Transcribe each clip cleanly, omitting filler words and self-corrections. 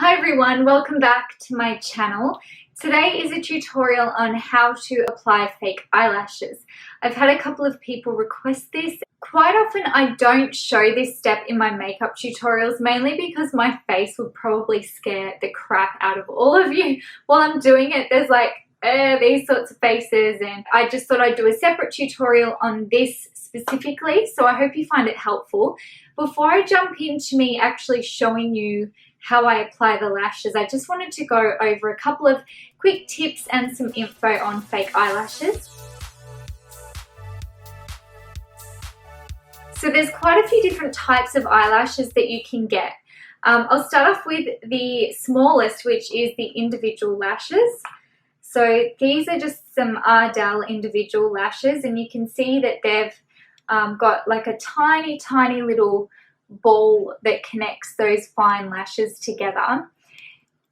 Hi everyone, welcome back to my channel. Today is a tutorial on how to apply fake eyelashes. I've had a couple of people request this. Quite often I don't show this step in my makeup tutorials, mainly because my face would probably scare the crap out of all of you while I'm doing it. There's like these sorts of faces, and I just thought I'd do a separate tutorial on this specifically, so I hope you find it helpful. Before I jump into me actually showing you how I apply the lashes, I just wanted to go over a couple of quick tips and some info on fake eyelashes. So there's quite a few different types of eyelashes that you can get. I'll start off with the smallest, which is the individual lashes. So these are just some Ardell individual lashes, and you can see that they've got like a tiny little ball that connects those fine lashes together.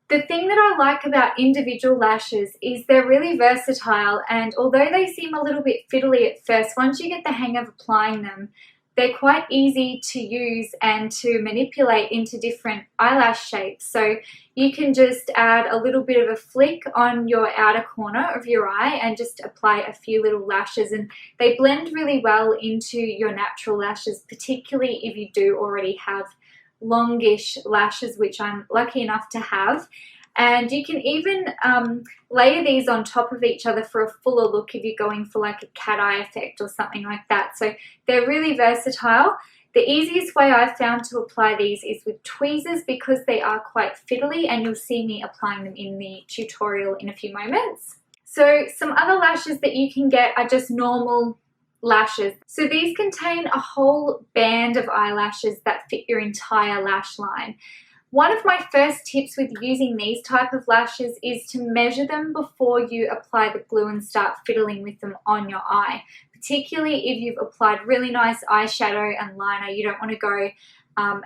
The thing that I like about individual lashes is they're really versatile, and although they seem a little bit fiddly at first, once you get the hang of applying them, they're quite easy to use and to manipulate into different eyelash shapes. So you can just add a little bit of a flick on your outer corner of your eye and just apply a few little lashes, and they blend really well into your natural lashes, particularly if you do already have longish lashes, which I'm lucky enough to have. And you can even layer these on top of each other for a fuller look if you're going for like a cat eye effect or something like that. So they're really versatile. The easiest way I've found to apply these is with tweezers, because they are quite fiddly, and you'll see me applying them in the tutorial in a few moments. So some other lashes that you can get are just normal lashes. So these contain a whole band of eyelashes that fit your entire lash line. One of my first tips with using these type of lashes is to measure them before you apply the glue and start fiddling with them on your eye. Particularly if you've applied really nice eyeshadow and liner, you don't want to go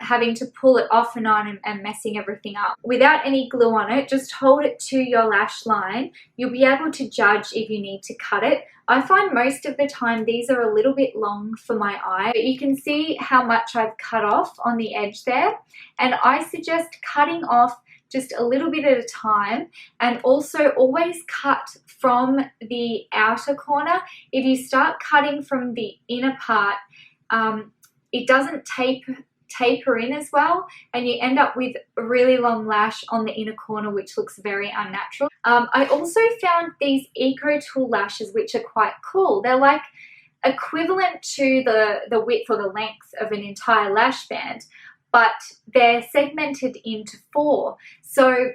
having to pull it off and on and messing everything up. Without any glue on it, just hold it to your lash line. You'll be able to judge if you need to cut it. I find most of the time these are a little bit long for my eye. You can see how much I've cut off on the edge there, and I suggest cutting off just a little bit at a time, and also always cut from the outer corner. If you start cutting from the inner part, it doesn't taper in as well, and you end up with a really long lash on the inner corner, which looks very unnatural. I also found these Eco Tool lashes, which are quite cool. They're like equivalent to the width or the length of an entire lash band, but they're segmented into 4. So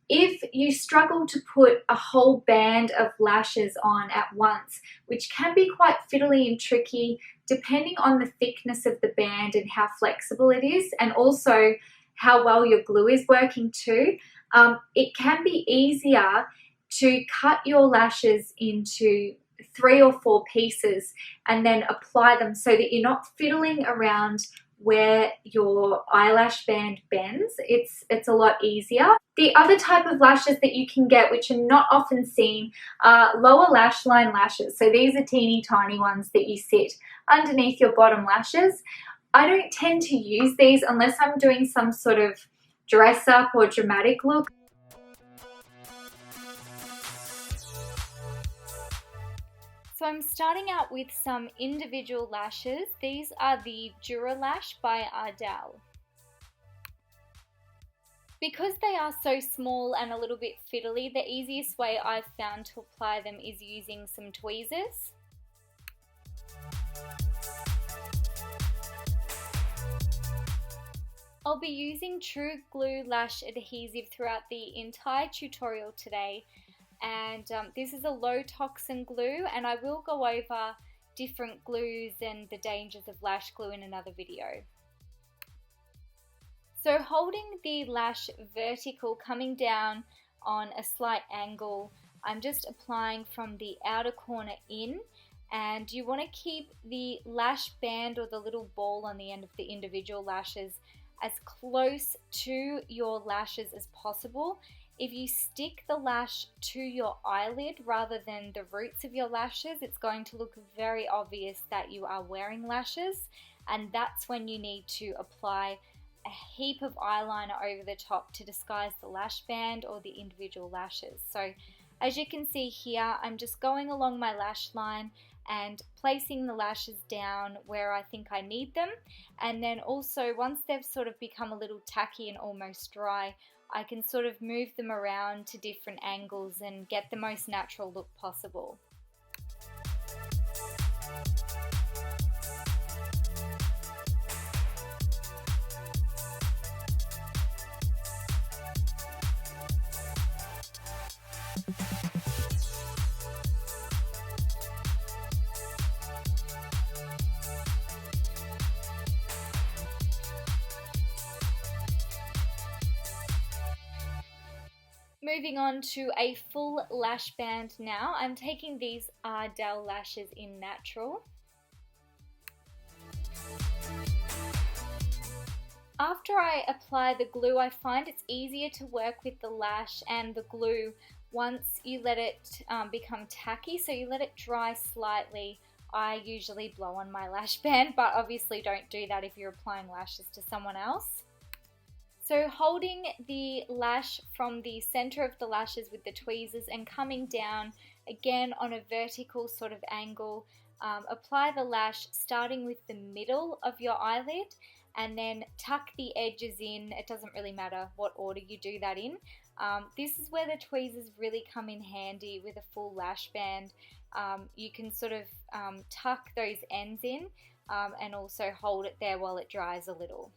if you struggle to put a whole band of lashes on at once, which can be quite fiddly and tricky depending on the thickness of the band and how flexible it is, and also how well your glue is working too, it can be easier to cut your lashes into 3 or 4 pieces and then apply them so that you're not fiddling around where your eyelash band bends. It's a lot easier. The other type of lashes that you can get, which are not often seen, are lower lash line lashes. So these are teeny tiny ones that you sit underneath your bottom lashes. I don't tend to use these unless I'm doing some sort of dress up or dramatic look. So I'm starting out with some individual lashes. These are the Lash by Ardell. Because they are so small and a little bit fiddly, the easiest way I've found to apply them is using some tweezers. I'll be using True Glue Lash Adhesive throughout the entire tutorial today. And this is a low toxin glue, and I will go over different glues and the dangers of lash glue in another video. So holding the lash vertical, coming down on a slight angle, I'm just applying from the outer corner in, and you want to keep the lash band or the little ball on the end of the individual lashes as close to your lashes as possible. If you stick the lash to your eyelid rather than the roots of your lashes, it's going to look very obvious that you are wearing lashes, and that's when you need to apply a heap of eyeliner over the top to disguise the lash band or the individual lashes. So as you can see here, I'm just going along my lash line and placing the lashes down where I think I need them. And then also, once they've sort of become a little tacky and almost dry, I can sort of move them around to different angles and get the most natural look possible. Moving on to a full lash band now. I'm taking these Ardell Lashes in Natural. After I apply the glue, I find it's easier to work with the lash and the glue once you let it become tacky, so you let it dry slightly. I usually blow on my lash band, but obviously don't do that if you're applying lashes to someone else. So holding the lash from the center of the lashes with the tweezers and coming down again on a vertical sort of angle, apply the lash starting with the middle of your eyelid and then tuck the edges in. It doesn't really matter what order you do that in. This is where the tweezers really come in handy with a full lash band. You can sort of tuck those ends in and also hold it there while it dries a little.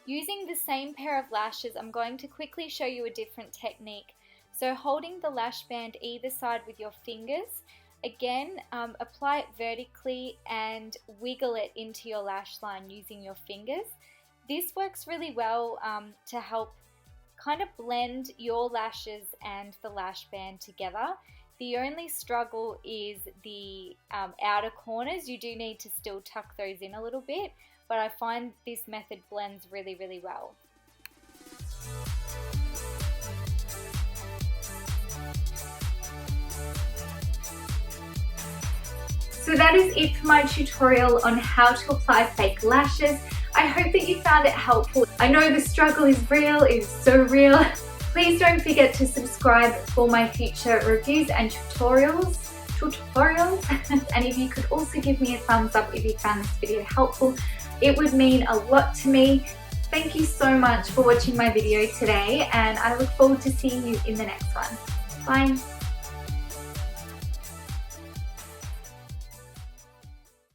Using the same pair of lashes, I'm going to quickly show you a different technique. So holding the lash band either side with your fingers, again, apply it vertically and wiggle it into your lash line using your fingers. This works really well to help kind of blend your lashes and the lash band together. The only struggle is the outer corners. You do need to still tuck those in a little bit, but I find this method blends really, really well. So that is it for my tutorial on how to apply fake lashes. I hope that you found it helpful. I know the struggle is real, it is so real. Please don't forget to subscribe for my future reviews and tutorials. And if you could also give me a thumbs up if you found this video helpful, it would mean a lot to me. Thank you so much for watching my video today, and I look forward to seeing you in the next one. Bye.